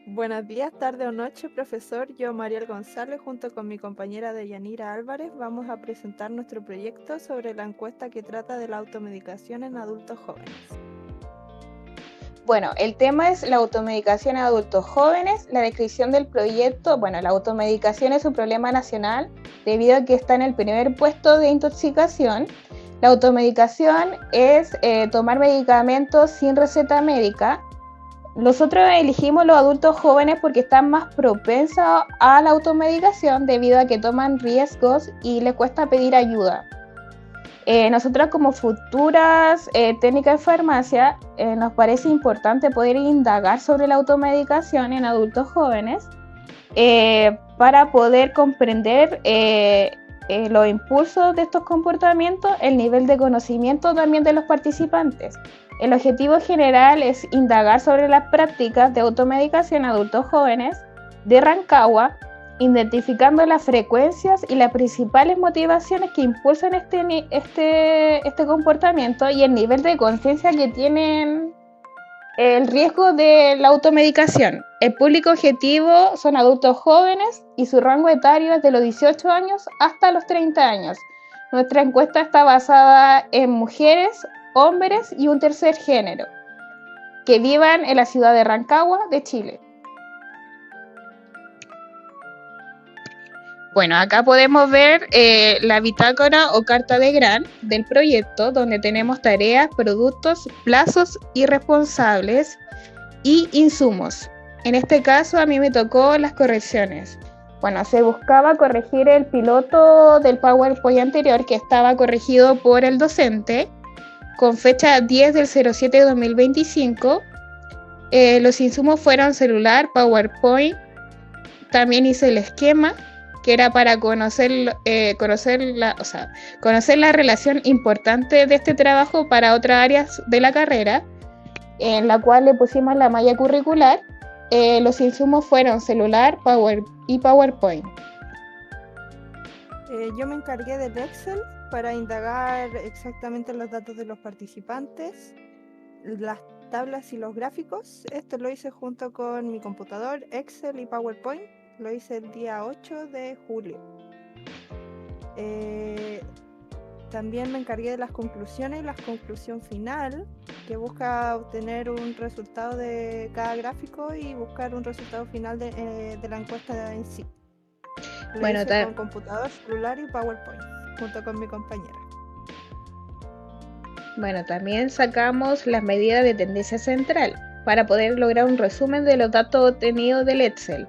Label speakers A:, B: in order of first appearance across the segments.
A: Buenos días, tarde o noche, profesor. Yo, Mariel González, junto con mi compañera Deyanira Álvarez, vamos a presentar nuestro proyecto sobre la encuesta que trata de la automedicación en adultos jóvenes.
B: Bueno, el tema es la automedicación en adultos jóvenes. La descripción del proyecto, la automedicación es un problema nacional debido a que está en el primer puesto de intoxicación. La automedicación es tomar medicamentos sin receta médica. Nosotros elegimos los adultos jóvenes porque están más propensos a la automedicación debido a que toman riesgos y les cuesta pedir ayuda. Nosotros como futuras técnicas de farmacia nos parece importante poder indagar sobre la automedicación en adultos jóvenes para poder comprender los impulsos de estos comportamientos, el nivel de conocimiento también de los participantes. El objetivo general es indagar sobre las prácticas de automedicación en adultos jóvenes de Rancagua, identificando las frecuencias y las principales motivaciones que impulsan este comportamiento y el nivel de conciencia que tienen el riesgo de la automedicación. El público objetivo son adultos jóvenes y su rango etario es de los 18 años hasta los 30 años. Nuestra encuesta está basada en mujeres, hombres y un tercer género que vivan en la ciudad de Rancagua, de Chile. Bueno, acá podemos ver la bitácora o carta de GRAN del proyecto, donde tenemos tareas, productos, plazos y responsables y insumos. En este caso a mí me tocó las correcciones. Bueno, se buscaba corregir el piloto del PowerPoint anterior que estaba corregido por el docente con fecha 10 del 07 de 2025. Los insumos fueron celular, PowerPoint, también hice el esquema que era para conocer la relación importante de este trabajo para otras áreas de la carrera, en la cual le pusimos la malla curricular. Los insumos fueron celular, y PowerPoint.
A: Yo me encargué del Excel para indagar exactamente los datos de los participantes, las tablas y los gráficos. Esto lo hice junto con mi computador, Excel y PowerPoint. Lo hice el día 8 de julio. También me encargué de las conclusiones, la conclusión final, que busca obtener un resultado de cada gráfico y buscar un resultado final de la encuesta en sí. Lo hice con computador, celular y PowerPoint, junto con mi compañera.
B: Bueno, también sacamos las medidas de tendencia central para poder lograr un resumen de los datos obtenidos del Excel.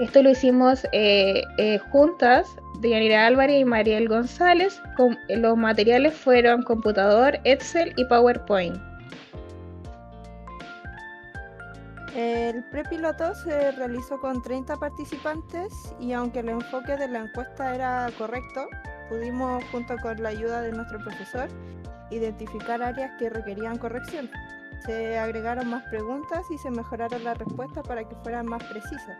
B: Esto lo hicimos juntas, Deyanira Álvarez y Mariel González. Los materiales fueron computador, Excel y PowerPoint.
A: El prepiloto se realizó con 30 participantes y aunque el enfoque de la encuesta era correcto, pudimos, junto con la ayuda de nuestro profesor, identificar áreas que requerían corrección. Se agregaron más preguntas y se mejoraron las respuestas para que fueran más precisas.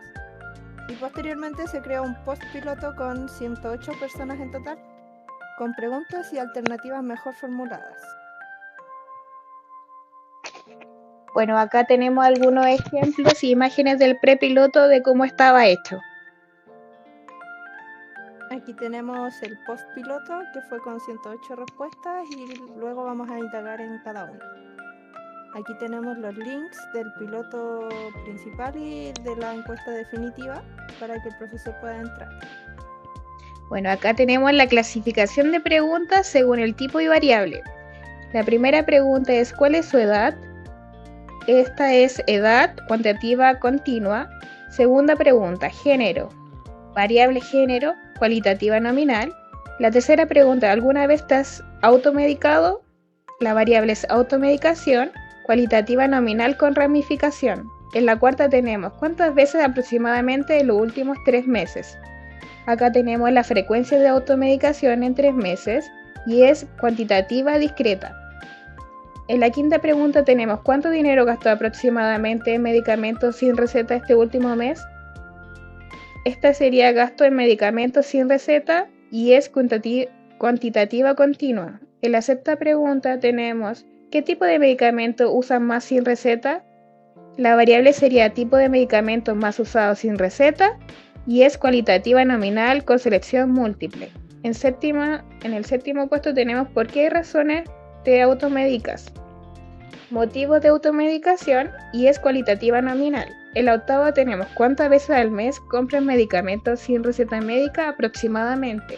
A: Y posteriormente se creó un post-piloto con 108 personas en total, con preguntas y alternativas mejor formuladas.
B: Bueno, acá tenemos algunos ejemplos y imágenes del prepiloto de cómo estaba hecho.
A: Aquí tenemos el post-piloto, que fue con 108 respuestas, y luego vamos a indagar en cada uno. Aquí tenemos los links del piloto principal y de la encuesta definitiva para que el profesor pueda entrar.
B: Bueno, acá tenemos la clasificación de preguntas según el tipo y variable. La primera pregunta es ¿cuál es su edad? Esta es edad cuantitativa continua. Segunda pregunta, género, variable género, cualitativa nominal. La tercera pregunta, ¿alguna vez te has automedicado? La variable es automedicación, cualitativa nominal con ramificación. En la cuarta tenemos ¿cuántas veces aproximadamente en los últimos 3 meses? Acá tenemos la frecuencia de automedicación en 3 meses y es cuantitativa discreta. En la quinta pregunta tenemos ¿cuánto dinero gastó aproximadamente en medicamentos sin receta este último mes? Esta sería gasto en medicamentos sin receta y es cuantitativa continua. En la sexta pregunta tenemos ¿qué tipo de medicamento usan más sin receta? La variable sería tipo de medicamento más usado sin receta y es cualitativa nominal con selección múltiple. En el séptimo puesto tenemos por qué razones te automedicas. Motivos de automedicación y es cualitativa nominal. En la octava tenemos cuántas veces al mes compras medicamentos sin receta médica aproximadamente.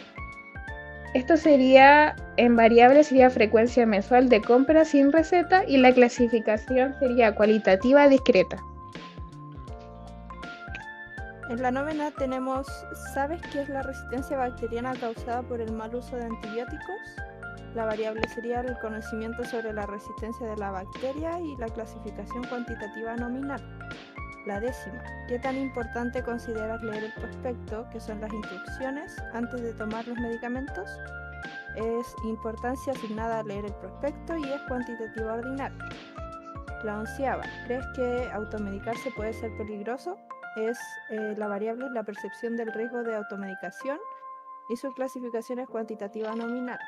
B: Esto sería, en variable sería frecuencia mensual de compra sin receta y la clasificación sería cualitativa discreta.
A: En la novena tenemos, ¿sabes qué es la resistencia bacteriana causada por el mal uso de antibióticos? La variable sería el conocimiento sobre la resistencia de la bacteria y la clasificación cuantitativa nominal. La décima, ¿qué tan importante consideras leer el prospecto, que son las instrucciones, antes de tomar los medicamentos? Es importancia asignada a leer el prospecto y es cuantitativa ordinal. La onceava, ¿crees que automedicarse puede ser peligroso? La variable es la percepción del riesgo de automedicación y su clasificación es cuantitativa nominal.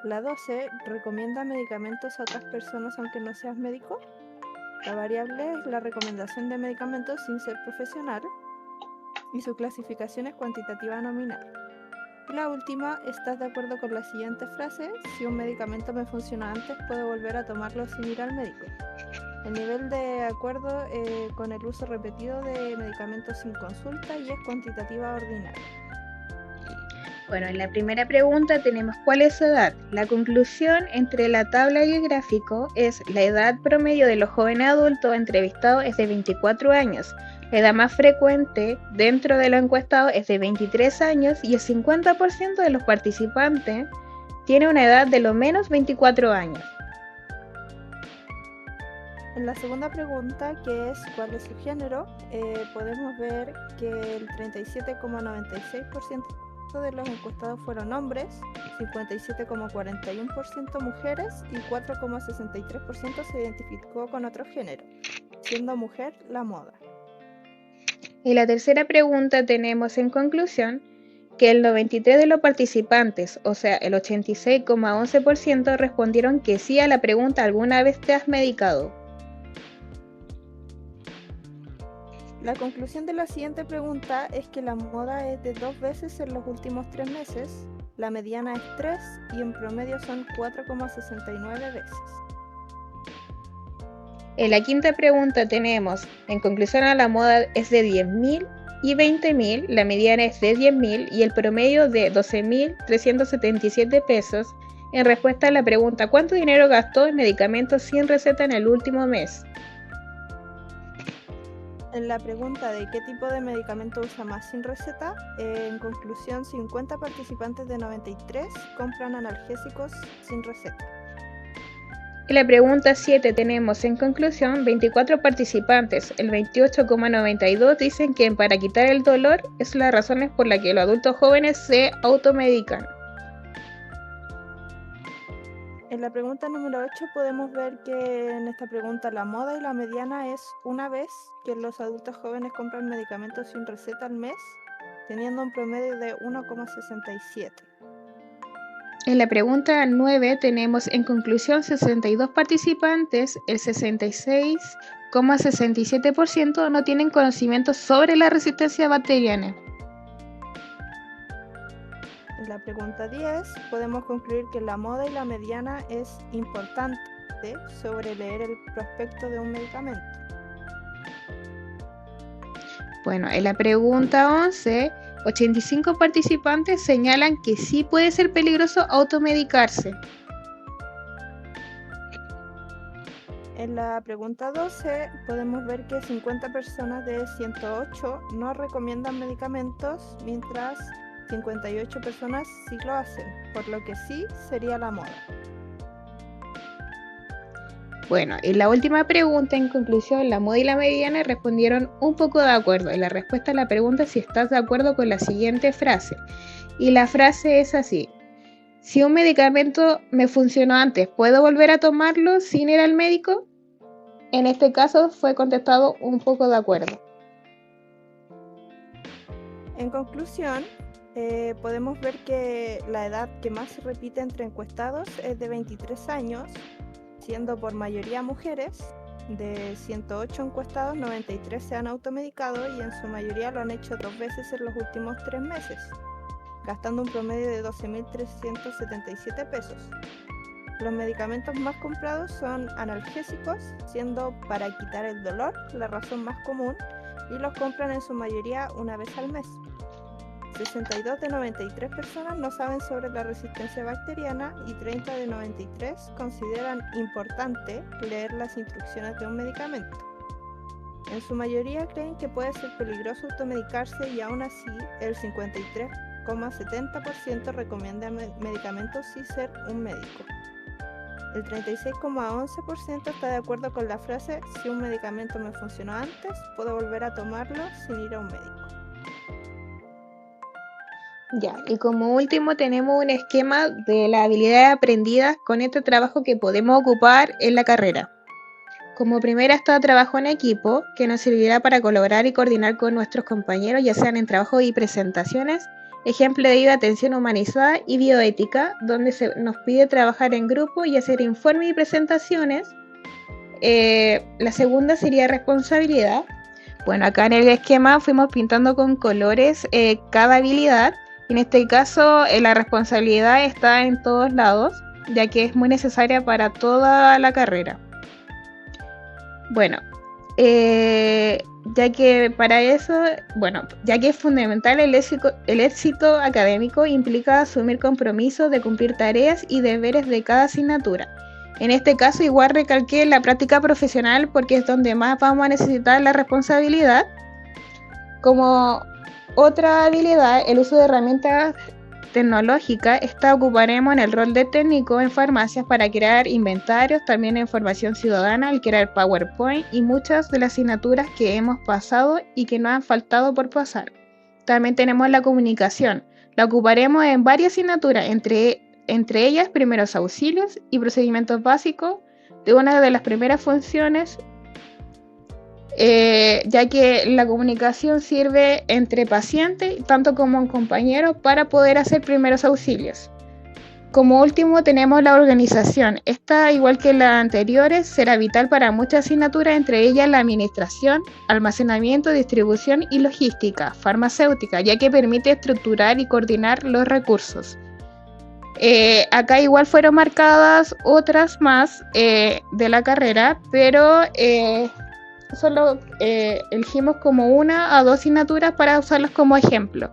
A: La 12, ¿recomienda medicamentos a otras personas aunque no seas médico? La variable es la recomendación de medicamentos sin ser profesional y su clasificación es cuantitativa nominal. Y la última, ¿estás de acuerdo con la siguiente frase? Si un medicamento me funcionó antes, puedo volver a tomarlo sin ir al médico. El nivel de acuerdo con el uso repetido de medicamentos sin consulta y es cuantitativa ordinaria.
B: Bueno, en la primera pregunta tenemos ¿cuál es su edad? La conclusión entre la tabla y el gráfico es la edad promedio de los jóvenes adultos entrevistados es de 24 años. La edad más frecuente dentro de los encuestados es de 23 años y el 50% de los participantes tiene una edad de lo menos 24 años.
A: En la segunda pregunta, que es ¿cuál es su género? Podemos ver que el 37,96% de los encuestados fueron hombres, 57,41% mujeres y 4,63% se identificó con otro género, siendo mujer la moda.
B: En la tercera pregunta tenemos en conclusión que el 93% de los participantes, o sea el 86,11% respondieron que sí a la pregunta ¿alguna vez te has medicado?
A: La conclusión de la siguiente pregunta es que la moda es de 2 veces en los últimos 3 meses, la mediana es 3 y en promedio son 4,69 veces.
B: En la quinta pregunta tenemos, en conclusión a la moda es de 10.000 y 20.000, la mediana es de 10.000 y el promedio de 12.377 pesos. En respuesta a la pregunta ¿cuánto dinero gastó en medicamentos sin receta en el último mes?
A: En la pregunta de qué tipo de medicamento usa más sin receta, en conclusión 50 participantes de 93 compran analgésicos sin receta.
B: En la pregunta 7 tenemos en conclusión 24 participantes, el 28,92 dicen que para quitar el dolor es las razones por las que los adultos jóvenes se automedican.
A: En la pregunta número 8 podemos ver que en esta pregunta la moda y la mediana es una vez que los adultos jóvenes compran medicamentos sin receta al mes, teniendo un promedio de 1,67.
B: En la pregunta 9 tenemos en conclusión 62 participantes, el 66,67% no tienen conocimiento sobre la resistencia bacteriana.
A: En la pregunta 10 podemos concluir que la moda y la mediana es importante sobre leer el prospecto de un medicamento.
B: Bueno, en la pregunta 11, 85 participantes señalan que sí puede ser peligroso automedicarse.
A: En la pregunta 12 podemos ver que 50 personas de 108 no recomiendan medicamentos, mientras 58 personas sí lo hacen, por lo que sí sería la moda.
B: Bueno, en la última pregunta, en conclusión, la moda y la mediana respondieron un poco de acuerdo. En la respuesta a la pregunta si estás de acuerdo con la siguiente frase. Y la frase es así: si un medicamento me funcionó antes, ¿puedo volver a tomarlo sin ir al médico? En este caso fue contestado un poco de acuerdo.
A: En conclusión, podemos ver que la edad que más se repite entre encuestados es de 23 años, siendo por mayoría mujeres, De 108 encuestados, 93 se han automedicado y en su mayoría lo han hecho 2 veces en los últimos 3 meses, gastando un promedio de 12.377 pesos. Los medicamentos más comprados son analgésicos, siendo para quitar el dolor la razón más común, y los compran en su mayoría una vez al mes. 62 de 93 personas no saben sobre la resistencia bacteriana y 30 de 93 consideran importante leer las instrucciones de un medicamento. En su mayoría creen que puede ser peligroso automedicarse y aún así el 53,70% recomienda medicamentos sin ser un médico. El 36,11% está de acuerdo con la frase: si un medicamento me funcionó antes, puedo volver a tomarlo sin ir a un médico.
B: Ya, y como último tenemos un esquema de las habilidades aprendidas con este trabajo que podemos ocupar en la carrera. Como primera está trabajo en equipo, que nos servirá para colaborar y coordinar con nuestros compañeros, ya sean en trabajo y presentaciones. Ejemplo de ello, atención humanizada y bioética, donde se nos pide trabajar en grupo y hacer informes y presentaciones. La segunda sería responsabilidad. Bueno, acá en el esquema fuimos pintando con colores cada habilidad. En este caso, la responsabilidad está en todos lados, ya que es muy necesaria para toda la carrera. Bueno, ya que para eso, ya que es fundamental el éxito académico implica asumir compromisos de cumplir tareas y deberes de cada asignatura. En este caso, igual recalqué la práctica profesional porque es donde más vamos a necesitar la responsabilidad. Como otra habilidad, el uso de herramientas tecnológicas. Esta ocuparemos en el rol de técnico en farmacias para crear inventarios, también en formación ciudadana, al crear PowerPoint y muchas de las asignaturas que hemos pasado y que nos han faltado por pasar. También tenemos la comunicación. La ocuparemos en varias asignaturas, entre ellas primeros auxilios y procedimientos básicos, de una de las primeras funciones, ya que la comunicación sirve entre pacientes, tanto como compañeros, para poder hacer primeros auxilios. Como último tenemos la organización. Esta, igual que las anteriores, será vital para muchas asignaturas, entre ellas la administración, almacenamiento, distribución y logística farmacéutica, ya que permite estructurar y coordinar los recursos. Acá igual fueron marcadas otras más de la carrera, pero solo elegimos como 1 a 2 asignaturas para usarlas como ejemplo.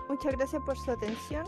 A: Muchas gracias por su atención.